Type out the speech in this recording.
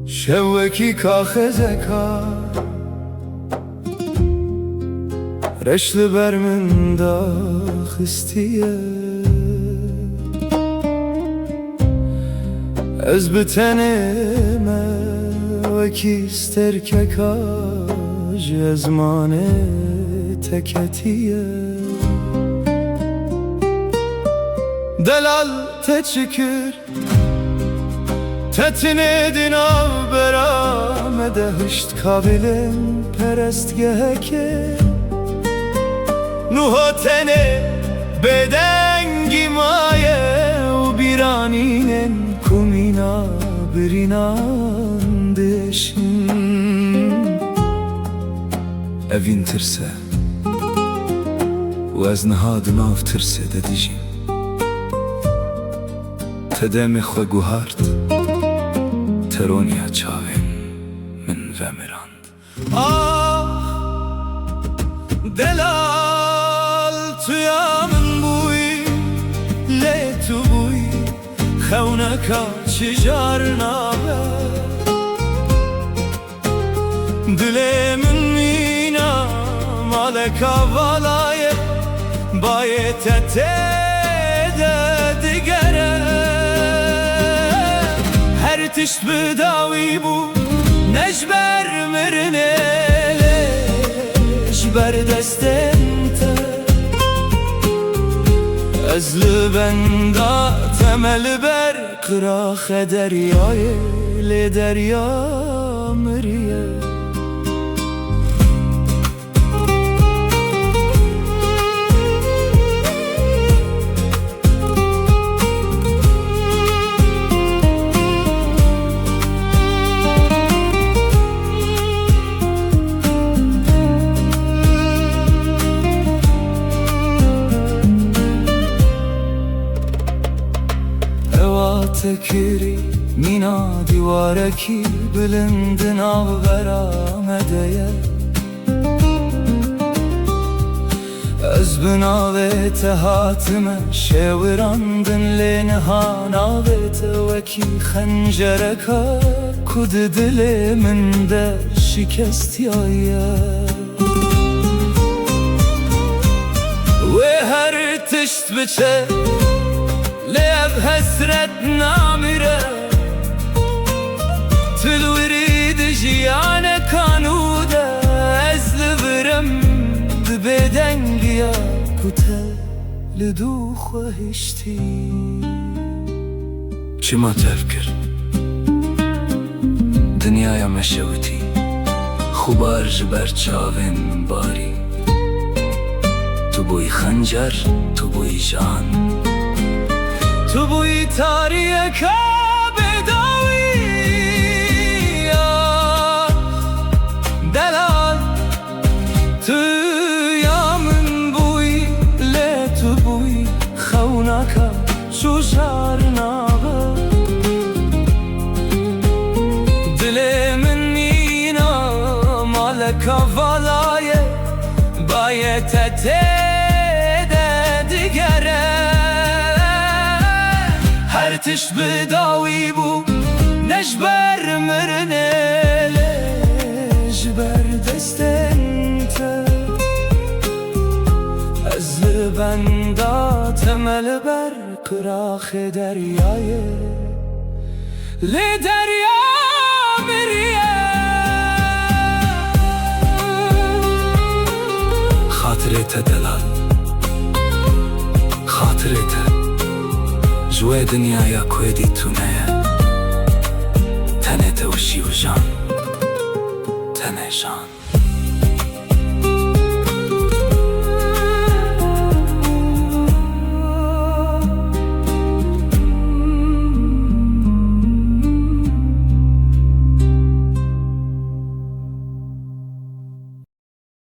شوکی کاخزکا رشل بر من داخستیه از بتنه وکی استرککا جزمانه تکتیه دلال تچکر تتنedin av beramede hışt kabilen perestgehe ke nuhatene bedengi maye u biraninen kumina birinan deşin evin tirse و از نهادم آف ترسه ددیجیم تدم خو گوهارد ترونیا چاوین من ومراند دلال تویا من بوی لی تو بوی خونکا چجار نابه دلمن مینا مالکا والای باید تده دیگره هر تشت بداوی بو نجبر مرنه جبر دستنت از لبندا تمل بر قراخ دریای لدریا مریه تکری مینا دیوارکی بلند ناو برامده از بناو اتحاتم شوراندن لنها ناوت وکی خنجرکا کد دل من ده شکستی آید و هر تشت بچه لب حسرت نامره تلورید جیان کانوده از لبرم بدنگیا کته لدو خواهشتی چی ما تفکر دنیای مشوتی خوبار جبر چاوین باری تو بوی خنجر تو بوی جان تو بوی تاریک بداوی دلال تو یا من بوی لی تو بوی خونکا شوشار نابه دل من مینا مالکا والای باید تته تشت بداوی بو نجبر مرنه جبر دستنت از لبندا تمل بر قراخ دریای لدریا مریه خاطرت دلال خاطرت جوه دنیایا کویدی تو نه تنه توشی و جان تنه جان